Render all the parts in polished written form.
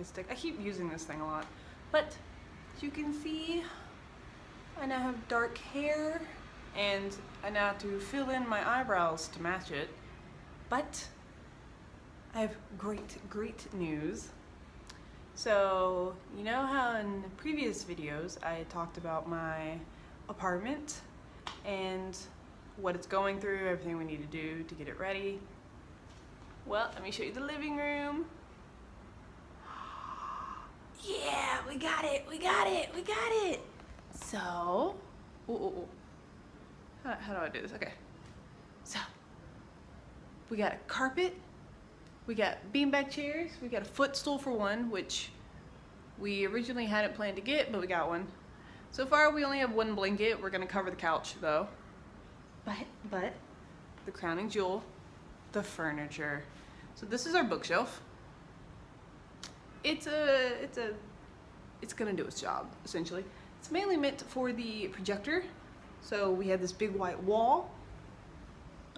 selfie stick. I keep using this thing a lot. But as you can see, I now have dark hair and I now have to fill in my eyebrows to match it. But I have great news. So, you know how in previous videos I talked about my apartment and what it's going through, everything we need to do to get it ready? Well, let me show you the living room. Yeah, we got it. So, how do I do this? Okay. So, we got a carpet, we got beanbag chairs, we got a footstool for one, which we originally hadn't planned to get, but we got one. So far, we only have one blanket. We're gonna cover the couch though. But the crowning jewel, the furniture. So this is our bookshelf. It's gonna do its job, essentially. It's mainly meant for the projector. So we have this big white wall.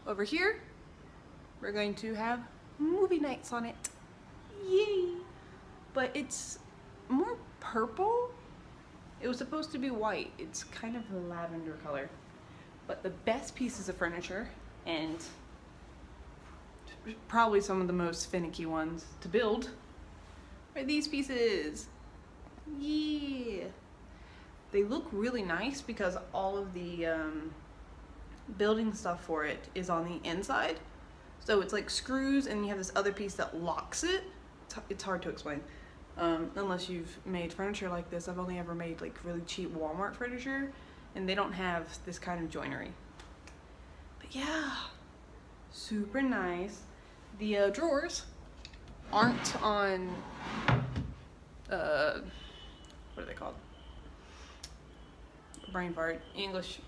Over here, we're going to have movie nights on it. Yay! But it's more purple. It was supposed to be white. It's kind of a lavender color. But the best pieces of furniture, and probably some of the most finicky ones to build, are these pieces. Yeah! They look really nice because all of the building stuff for it is on the inside. So it's like screws and you have this other piece that locks it. It's hard to explain. Unless you've made furniture like this. I've only ever made like really cheap Walmart furniture and they don't have this kind of joinery. But yeah, super nice. The drawers aren't on, what are they called? Brain fart. English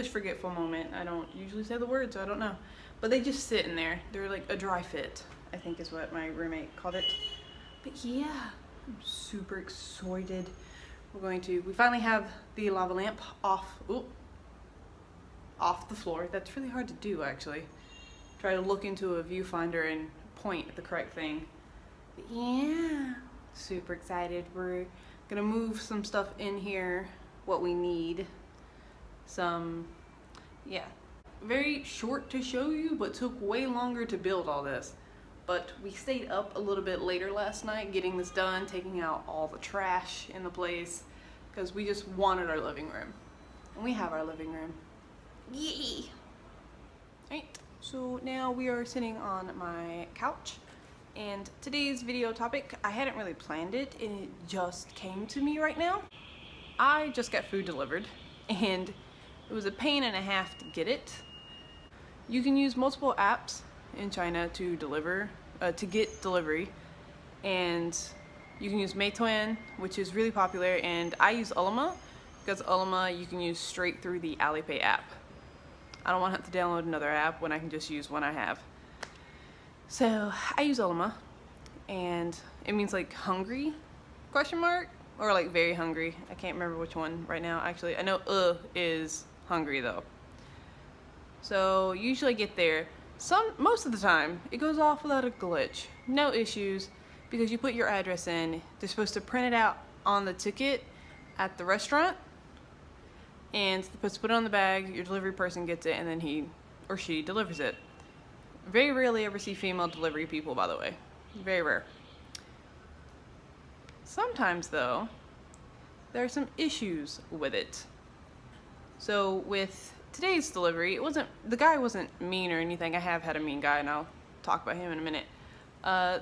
forgetful moment. I don't usually say the word, so I don't know. But they just sit in there. They're like a dry fit, I think is what my roommate called it. But yeah, I'm super excited. We finally have the lava lamp off the floor. That's really hard to do, actually. Try to look into a viewfinder and point at the correct thing. But yeah, super excited. We're gonna move some stuff in here, what we need. Yeah, very short to show you, but took way longer to build all this. But we stayed up a little bit later last night getting this done, taking out all the trash in the place, because we just wanted our living room. And we have our living room. Yay! Alright, so now we are sitting on my couch. And today's video topic, I hadn't really planned it, and it just came to me right now. I just got food delivered, and it was a pain and a half to get it. You can use multiple apps in China to get delivery, and you can use Meituan, which is really popular, and I use Ele.me because Ele.me you can use straight through the Alipay app. I don't want to have to download another app when I can just use one I have. So I use Ele.me, and it means like hungry, question mark, or like very hungry. I can't remember which one right now. Actually, I know is hungry though. So usually I get there. Most of the time, it goes off without a glitch. No issues, because you put your address in. They're supposed to print it out on the ticket at the restaurant, and they're supposed to put it on the bag. Your delivery person gets it, and then he or she delivers it. Very rarely ever see female delivery people, by the way. Very rare. Sometimes, though, there are some issues with it. So with today's delivery, the guy wasn't mean or anything. I have had a mean guy, and I'll talk about him in a minute.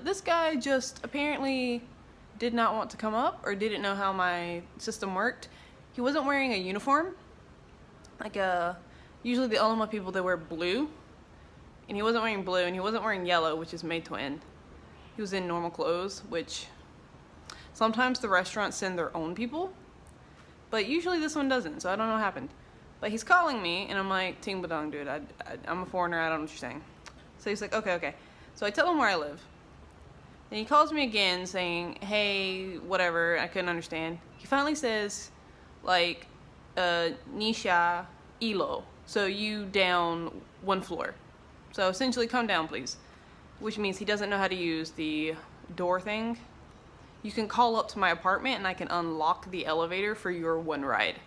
This guy just apparently did not want to come up or didn't know how my system worked. He wasn't wearing a uniform. Usually the Ele.me people, they wear blue. And he wasn't wearing blue, and he wasn't wearing yellow, which is Meituan. He was in normal clothes, which sometimes the restaurants send their own people. But usually this one doesn't, so I don't know what happened. But he's calling me, and I'm like, Ting Badong, dude, I'm a foreigner, I don't know what you're saying. So he's like, okay. So I tell him where I live. Then he calls me again saying, hey, whatever, I couldn't understand. He finally says, like, Nisha Ilo. So you down one floor. So essentially, come down, please. Which means he doesn't know how to use the door thing. you can call up to my apartment and I can unlock the elevator for your one ride.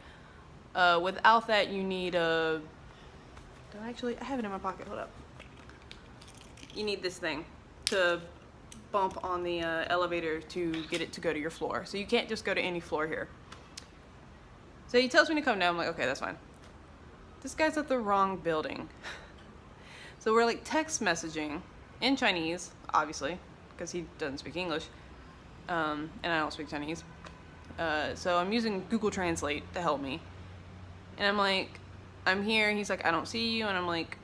Without that, you need a... I have it in my pocket, hold up. You need this thing to bump on the elevator to get it to go to your floor. So you can't just go to any floor here. So he tells me to come down. I'm like, okay, that's fine. This guy's at the wrong building. So we're like text messaging in Chinese, obviously, because he doesn't speak English. And I don't speak Chinese. So I'm using Google Translate to help me. And I'm like, I'm here. He's like, I don't see you. And I'm like,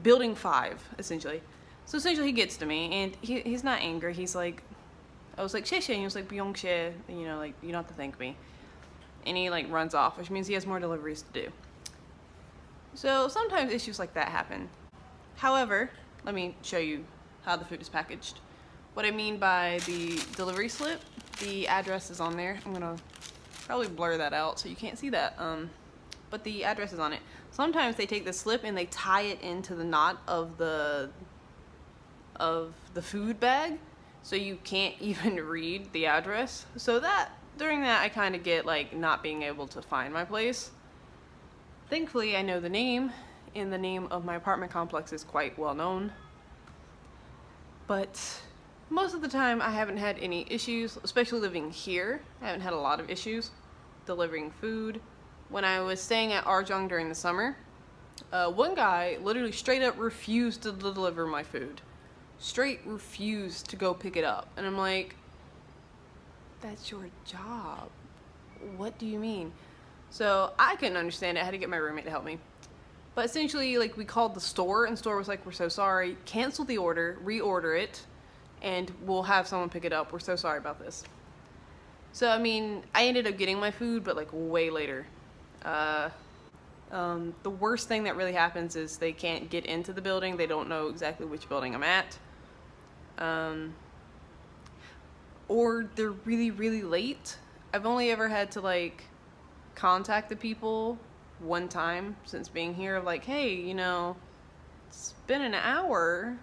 building 5, essentially. So essentially he gets to me and he's not angry. He's like, I was like, 谢谢. And he was like, 不用谢, you know, like, you don't have to thank me. And he like runs off, which means he has more deliveries to do. So sometimes issues like that happen. However, let me show you how the food is packaged. What I mean by the delivery slip, the address is on there. I'm gonna probably blur that out so you can't see that. But the address is on it. Sometimes they take the slip and they tie it into the knot of the food bag, so you can't even read the address. So during that I kind of get like not being able to find my place. Thankfully I know the name, and the name of my apartment complex is quite well known. But most of the time I haven't had any issues, especially living here. I haven't had a lot of issues delivering food. When I was staying at Arjong during the summer, one guy literally straight up refused to deliver my food. Straight refused to go pick it up. And I'm like, that's your job. What do you mean? So I couldn't understand it. I had to get my roommate to help me. But essentially, like, we called the store, and the store was like, we're so sorry. Cancel the order, reorder it, and we'll have someone pick it up. We're so sorry about this. So, I mean, I ended up getting my food, but like way later. The worst thing that really happens is they can't get into the building. They don't know exactly which building I'm at. Or they're really, really late. I've only ever had to like contact the people one time since being here, like, hey, you know, it's been an hour.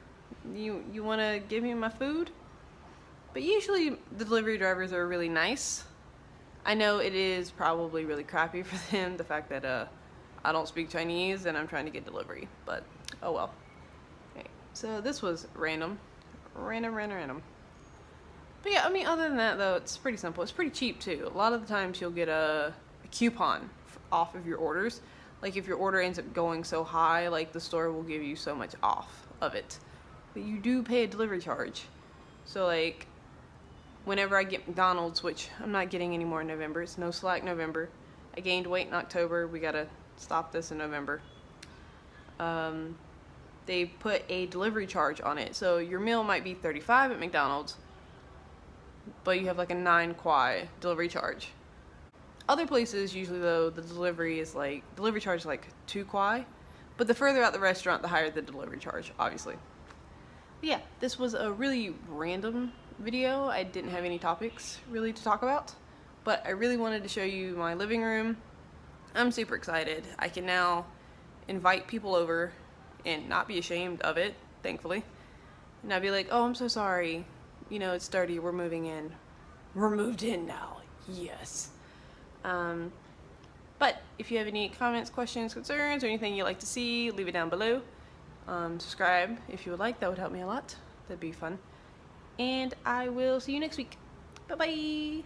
You want to give me my food? But usually the delivery drivers are really nice. I know it is probably really crappy for them, the fact that I don't speak Chinese and I'm trying to get delivery, but oh well. Okay, so this was random. But yeah, I mean, other than that though, it's pretty simple. It's pretty cheap too. A lot of the times you'll get a coupon off of your orders. Like if your order ends up going so high, like the store will give you so much off of it. But you do pay a delivery charge. So like, whenever I get McDonald's, which I'm not getting anymore in November, it's no slack November. I gained weight in October, we gotta stop this in November. They put a delivery charge on it. So your meal might be $35 at McDonald's, but you have like a 9 kwai delivery charge. Other places, usually though, the delivery charge is like 2 kwai, but the further out the restaurant, the higher the delivery charge, obviously. But yeah, this was a really random video. I didn't have any topics really to talk about, but I really wanted to show you my living room. I'm super excited. I can now invite people over and not be ashamed of it, thankfully. And I'd be like, oh, I'm so sorry. You know, it's dirty, we're moving in. We're moved in now, yes. But if you have any comments, questions, concerns, or anything you'd like to see, leave it down below. Subscribe if you would like, that would help me a lot. That'd be fun. And I will see you next week. Bye-bye.